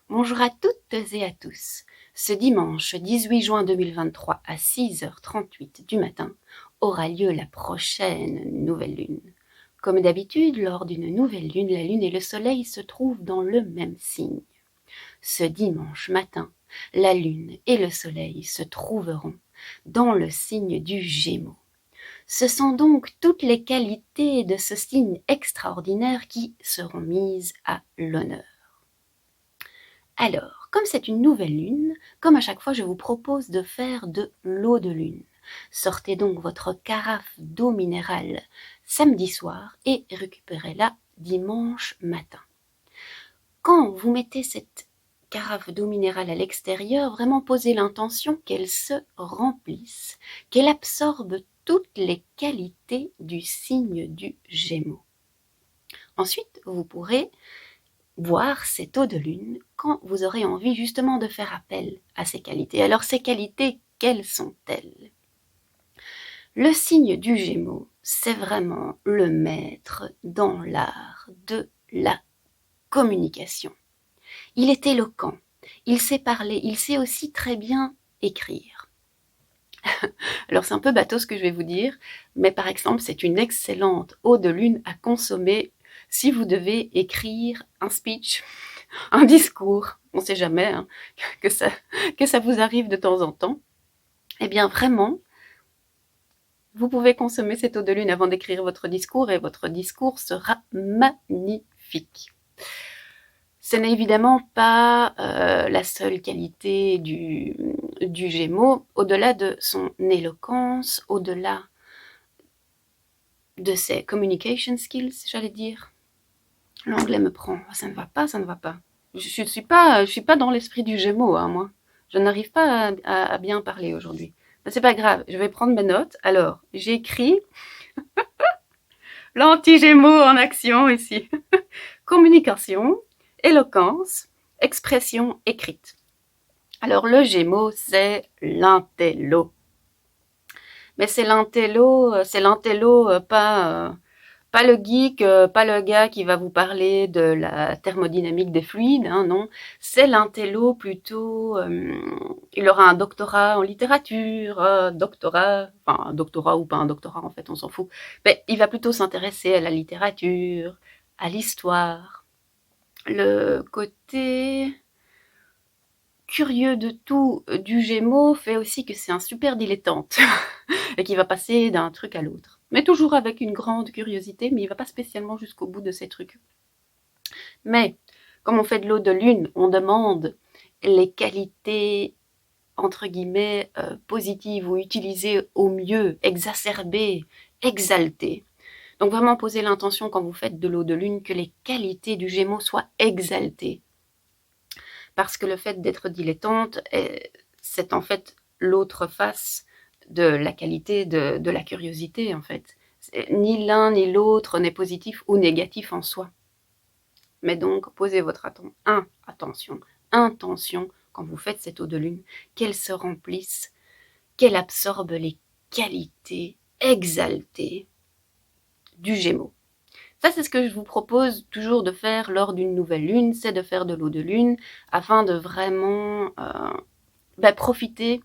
Bonjour à toutes et à tous. Ce dimanche 18 juin 2023 à 6h38 du matin aura lieu la prochaine nouvelle lune. Comme d'habitude, lors d'une nouvelle lune, la lune et le soleil se trouvent dans le même signe. Ce dimanche matin, la lune et le soleil se trouveront dans le signe du Gémeaux. Ce sont donc toutes les qualités de ce signe extraordinaire qui seront mises à l'honneur. Alors, comme c'est une nouvelle lune, comme à chaque fois, je vous propose de faire de l'eau de lune. Sortez donc votre carafe d'eau minérale samedi soir et récupérez-la dimanche matin. Quand vous mettez cette carafe d'eau minérale à l'extérieur, vraiment posez l'intention qu'elle se remplisse, qu'elle absorbe toutes les qualités du signe du Gémeaux. Ensuite, vous pourrez boire cette eau de lune quand vous aurez envie justement de faire appel à ces qualités. Alors ces qualités, quelles sont-elles? Le signe du Gémeaux, c'est vraiment le maître dans l'art de la communication. Il est éloquent, il sait parler, il sait aussi très bien écrire. Alors c'est un peu bateau ce que je vais vous dire, mais par exemple c'est une excellente eau de lune à consommer si vous devez écrire un speech, un discours, on ne sait jamais hein, que ça vous arrive de temps en temps. Eh bien vraiment, vous pouvez consommer cette eau de lune avant d'écrire votre discours et votre discours sera magnifique. Ce n'est évidemment pas la seule qualité du Gémeaux, au-delà de son éloquence, au-delà de ses communication skills, j'allais dire. L'anglais me prend, ça ne va pas, ça ne va pas. Je suis pas dans l'esprit du Gémeaux, hein, moi. Je n'arrive pas à bien parler aujourd'hui. Mais c'est pas grave, je vais prendre mes notes. Alors, j'ai écrit l'anti-Gémeaux en action ici. Communication, éloquence, expression écrite. Alors, le Gémeaux, c'est l'intello. Mais c'est l'intello, pas le geek, pas le gars qui va vous parler de la thermodynamique des fluides, hein, non. C'est l'intello plutôt, il aura un doctorat en littérature, un doctorat ou pas un doctorat en fait, on s'en fout. Mais il va plutôt s'intéresser à la littérature, à l'histoire. Le côté curieux de tout du Gémeaux fait aussi que c'est un super dilettante et qui va passer d'un truc à l'autre. Mais toujours avec une grande curiosité, mais il va pas spécialement jusqu'au bout de ces trucs. Mais, comme on fait de l'eau de lune, on demande les qualités, entre guillemets, positives ou utilisées au mieux, exacerbées, exaltées. Donc vraiment poser l'intention quand vous faites de l'eau de lune que les qualités du Gémeaux soient exaltées. Parce que le fait d'être dilettante, c'est en fait l'autre face de la qualité de la curiosité, en fait. Ni l'un ni l'autre n'est positif ou négatif en soi. Mais donc, posez votre intention quand vous faites cette eau de lune, qu'elle se remplisse, qu'elle absorbe les qualités exaltées du Gémeaux. Ça, c'est ce que je vous propose toujours de faire lors d'une nouvelle lune, c'est de faire de l'eau de lune afin de vraiment profiter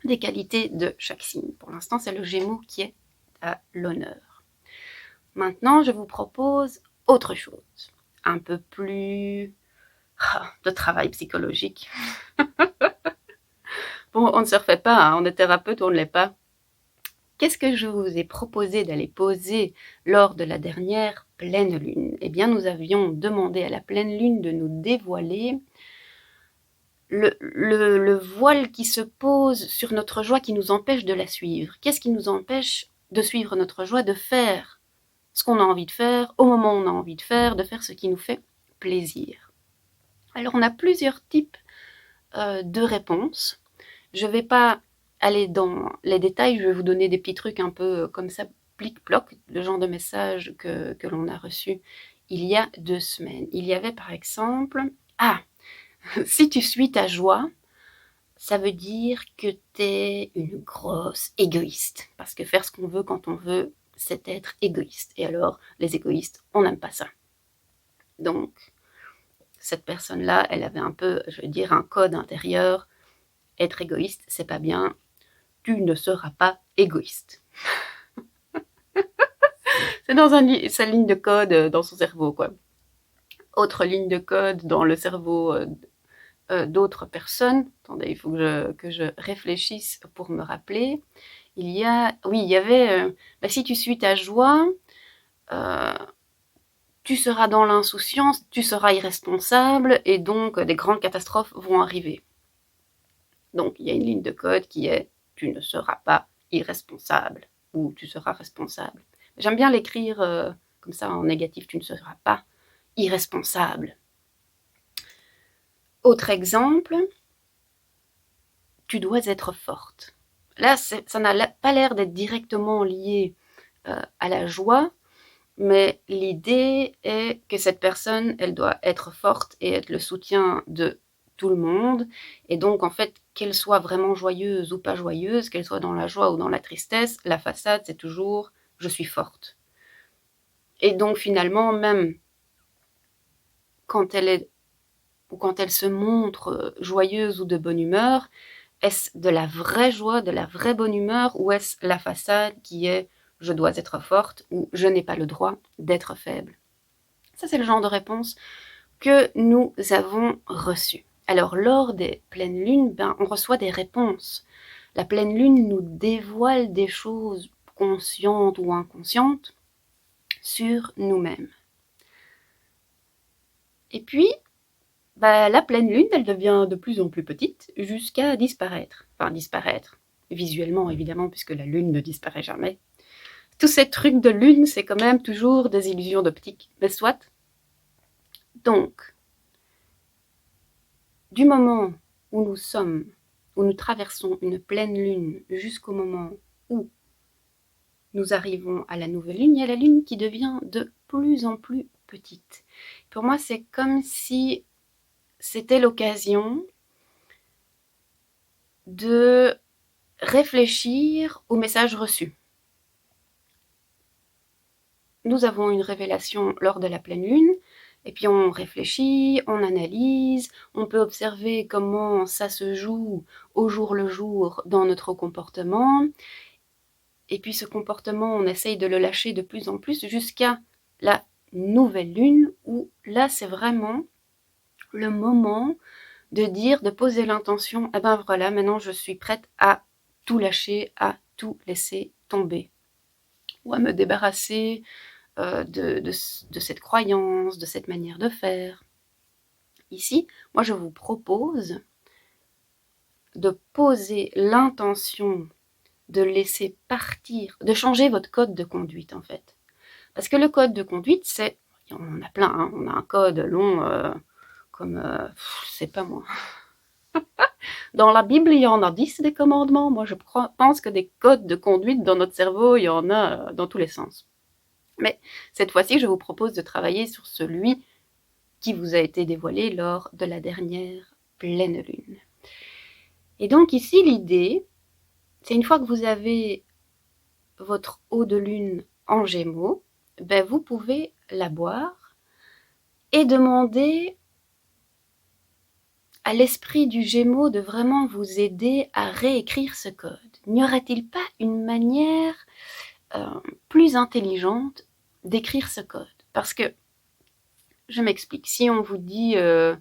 des qualités de chaque signe. Pour l'instant, c'est le Gémeaux qui est à l'honneur. Maintenant, je vous propose autre chose, un peu plus de travail psychologique. Bon, on ne se refait pas, hein, on est thérapeute, on ne l'est pas. Qu'est-ce que je vous ai proposé d'aller poser lors de la dernière pleine lune? Eh bien, nous avions demandé à la pleine lune de nous dévoiler le voile qui se pose sur notre joie qui nous empêche de la suivre. Qu'est-ce qui nous empêche de suivre notre joie, de faire ce qu'on a envie de faire, au moment où on a envie de faire ce qui nous fait plaisir? Alors, on a plusieurs types de réponses. Je ne vais pas aller dans les détails, je vais vous donner des petits trucs un peu comme ça, plic-ploc, le genre de message que l'on a reçu il y a 2 semaines. Il y avait par exemple, si tu suis ta joie, ça veut dire que t'es une grosse égoïste. Parce que faire ce qu'on veut quand on veut, c'est être égoïste. Et alors, les égoïstes, on n'aime pas ça. Donc, cette personne-là, elle avait un peu, je veux dire, un code intérieur. Être égoïste, c'est pas bien. Tu ne seras pas égoïste. C'est dans sa ligne de code dans son cerveau, quoi. Autre ligne de code dans le cerveau d'autres personnes. Attendez, il faut que je réfléchisse pour me rappeler. Il y avait, si tu suis ta joie, tu seras dans l'insouciance, tu seras irresponsable, et donc des grandes catastrophes vont arriver. Donc il y a une ligne de code qui est « tu ne seras pas irresponsable » ou « tu seras responsable ». J'aime bien l'écrire comme ça en négatif, « tu ne seras pas irresponsable ». Autre exemple, tu dois être forte. Là, ça n'a pas l'air d'être directement lié à la joie, mais l'idée est que cette personne, elle doit être forte et être le soutien de tout le monde. Et donc, en fait, qu'elle soit vraiment joyeuse ou pas joyeuse, qu'elle soit dans la joie ou dans la tristesse, la façade, c'est toujours « je suis forte ». Et donc, finalement, même quand elle se montre joyeuse ou de bonne humeur, est-ce de la vraie joie, de la vraie bonne humeur, ou est-ce la façade qui est « je dois être forte » ou « je n'ai pas le droit d'être faible ». Ça, c'est le genre de réponse que nous avons reçue. Alors, lors des pleines lunes, on reçoit des réponses. La pleine lune nous dévoile des choses conscientes ou inconscientes sur nous-mêmes. Et puis, la pleine lune, elle devient de plus en plus petite jusqu'à disparaître. Enfin, disparaître visuellement, évidemment, puisque la lune ne disparaît jamais. Tous ces trucs de lune, c'est quand même toujours des illusions d'optique, mais soit. Donc, du moment où nous traversons une pleine lune jusqu'au moment où nous arrivons à la nouvelle lune, il y a la lune qui devient de plus en plus petite. Pour moi, c'est comme si c'était l'occasion de réfléchir au message reçu. Nous avons une révélation lors de la pleine lune, et puis on réfléchit, on analyse, on peut observer comment ça se joue au jour le jour dans notre comportement, et puis ce comportement, on essaye de le lâcher de plus en plus jusqu'à la nouvelle lune, où là c'est vraiment le moment de poser l'intention, eh ben voilà, maintenant je suis prête à tout lâcher, à tout laisser tomber, ou à me débarrasser de cette croyance, de cette manière de faire. Ici, moi je vous propose de poser l'intention de laisser partir, de changer votre code de conduite en fait. Parce que le code de conduite, on en a plein, hein. On a un code long comme, je sais pas moi. Dans la Bible, il y en a 10 des commandements. Moi, je pense que des codes de conduite dans notre cerveau, il y en a dans tous les sens. Mais cette fois-ci, je vous propose de travailler sur celui qui vous a été dévoilé lors de la dernière pleine lune. Et donc ici, l'idée, c'est une fois que vous avez votre eau de lune en Gémeaux, vous pouvez la boire et demander à l'esprit du Gémeaux de vraiment vous aider à réécrire ce code. N'y aurait-il pas une manière plus intelligente d'écrire ce code? Parce que, je m'explique, si on vous dit je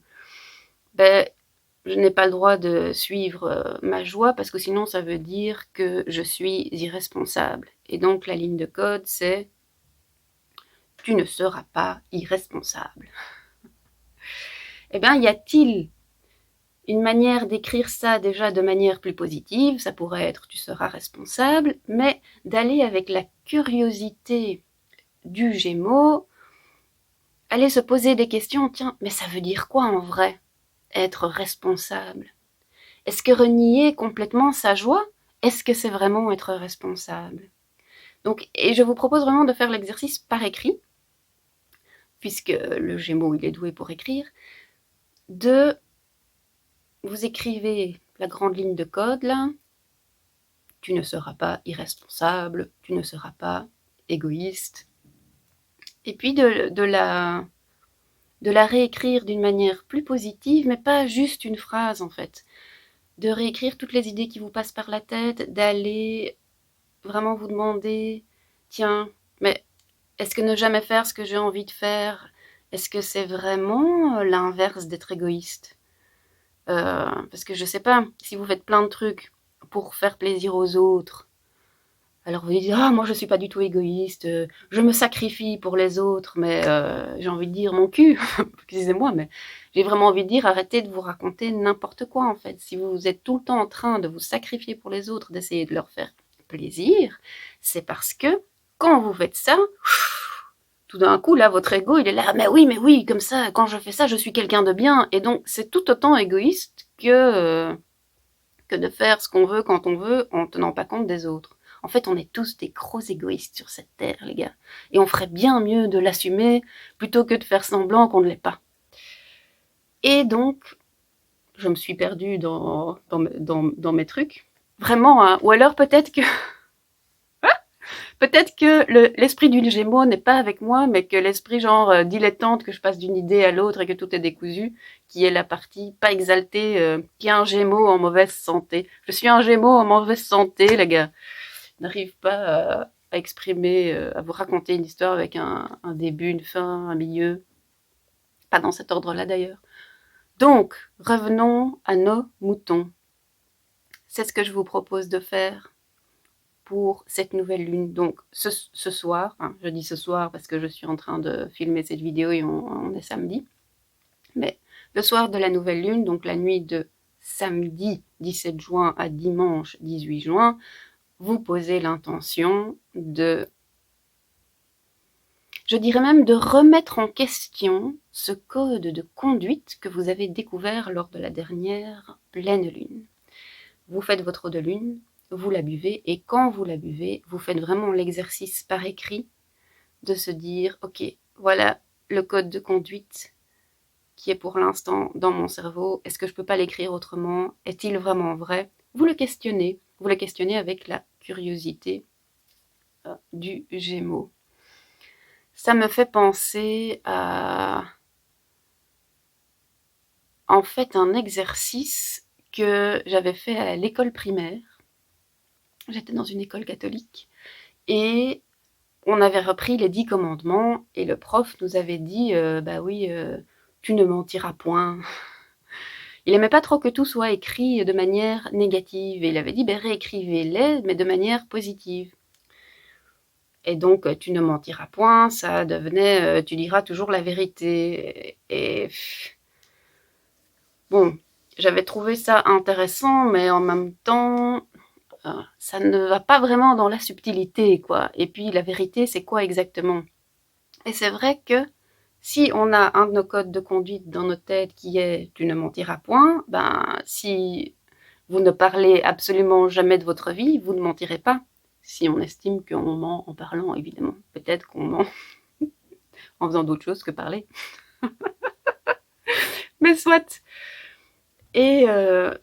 n'ai pas le droit de suivre ma joie parce que sinon ça veut dire que je suis irresponsable. Et donc la ligne de code c'est « tu ne seras pas irresponsable ». Eh bien, y a-t-il une manière d'écrire ça déjà de manière plus positive? Ça pourrait être « tu seras responsable », mais d'aller avec la curiosité du Gémeaux, aller se poser des questions, tiens, mais ça veut dire quoi en vrai, être responsable? Est-ce que renier complètement sa joie, est-ce que c'est vraiment être responsable? Donc, et je vous propose vraiment de faire l'exercice par écrit, puisque le Gémeaux, il est doué pour écrire, vous écrivez la grande ligne de code, là, tu ne seras pas irresponsable, tu ne seras pas égoïste, et puis de de la réécrire d'une manière plus positive, mais pas juste une phrase en fait. De réécrire toutes les idées qui vous passent par la tête, d'aller vraiment vous demander, tiens, mais est-ce que ne jamais faire ce que j'ai envie de faire, est-ce que c'est vraiment l'inverse d'être égoïste? Parce que je sais pas, si vous faites plein de trucs pour faire plaisir aux autres, alors vous dites, ah, moi je suis pas du tout égoïste, je me sacrifie pour les autres, mais j'ai envie de dire mon cul, excusez-moi, mais j'ai vraiment envie de dire, arrêtez de vous raconter n'importe quoi en fait. Si vous êtes tout le temps en train de vous sacrifier pour les autres, d'essayer de leur faire plaisir, c'est parce que quand vous faites ça, tout d'un coup, là, votre ego, il est là, mais oui, comme ça, quand je fais ça, je suis quelqu'un de bien. Et donc, c'est tout autant égoïste que de faire ce qu'on veut quand on veut en tenant pas compte des autres. En fait, on est tous des gros égoïstes sur cette terre, les gars. Et on ferait bien mieux de l'assumer plutôt que de faire semblant qu'on ne l'est pas. Et donc, je me suis perdue dans mes trucs. Vraiment, hein. Ou alors peut-être que l'esprit du Gémeaux n'est pas avec moi, mais que l'esprit genre dilettante, que je passe d'une idée à l'autre et que tout est décousu, qui est la partie pas exaltée, qui est un Gémeaux en mauvaise santé. Je suis un Gémeaux en mauvaise santé, les gars. Je n'arrive pas à exprimer, à vous raconter une histoire avec un début, une fin, un milieu. Pas dans cet ordre-là d'ailleurs. Donc, revenons à nos moutons. C'est ce que je vous propose de faire pour cette nouvelle lune. Donc ce soir, hein, je dis ce soir parce que je suis en train de filmer cette vidéo et on est samedi, mais le soir de la nouvelle lune, donc la nuit de samedi 17 juin à dimanche 18 juin, vous posez l'intention de, je dirais même de remettre en question ce code de conduite que vous avez découvert lors de la dernière pleine lune. Vous faites votre eau de lune, vous la buvez, et quand vous la buvez, vous faites vraiment l'exercice par écrit de se dire, ok, voilà le code de conduite qui est pour l'instant dans mon cerveau, est-ce que je ne peux pas l'écrire autrement? Est-il vraiment vrai? Vous le questionnez avec la curiosité du Gémeaux. Ça me fait penser à, en fait, un exercice que j'avais fait à l'école primaire. J'étais dans une école catholique et on avait repris les 10 commandements et le prof nous avait dit bah oui, tu ne mentiras point. Il aimait pas trop que tout soit écrit de manière négative et il avait dit bah, réécrivez-les mais de manière positive. Et donc tu ne mentiras point, ça devenait tu diras toujours la vérité. Et bon, j'avais trouvé ça intéressant, mais en même temps ça ne va pas vraiment dans la subtilité, quoi. Et puis la vérité, c'est quoi exactement? Et c'est vrai que si on a un de nos codes de conduite dans notre tête qui est tu ne mentiras point, ben si vous ne parlez absolument jamais de votre vie, vous ne mentirez pas. Si on estime qu'on ment en parlant, évidemment. Peut-être qu'on ment en faisant d'autres choses que parler. Mais soit. Et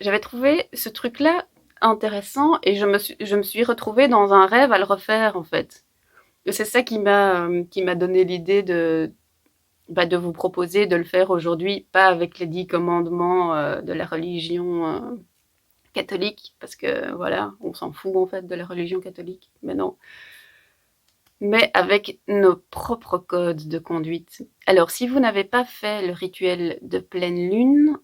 j'avais trouvé ce truc-là intéressant et je me suis retrouvée dans un rêve à le refaire en fait. Et c'est ça qui m'a donné l'idée de vous proposer de le faire aujourd'hui, pas avec les 10 commandements de la religion catholique, parce que voilà, on s'en fout en fait de la religion catholique, mais non. Mais avec nos propres codes de conduite. Alors, si vous n'avez pas fait le rituel de pleine lune,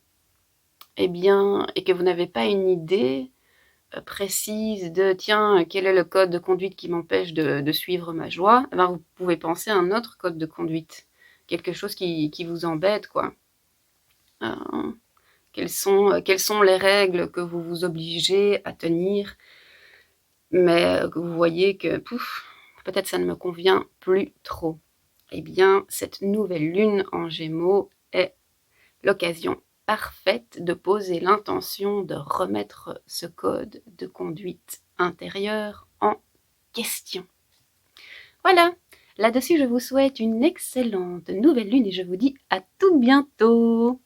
eh bien, et que vous n'avez pas une idée précise de tiens, quel est le code de conduite qui m'empêche de suivre ma joie, eh ben, vous pouvez penser à un autre code de conduite, quelque chose qui vous embête, quoi. Quelles sont les règles que vous vous obligez à tenir, mais que vous voyez que peut-être ça ne me convient plus trop. Eh bien, cette nouvelle lune en Gémeaux est l'occasion parfaite de poser l'intention de remettre ce code de conduite intérieure en question. Voilà, là-dessus je vous souhaite une excellente nouvelle lune et je vous dis à tout bientôt.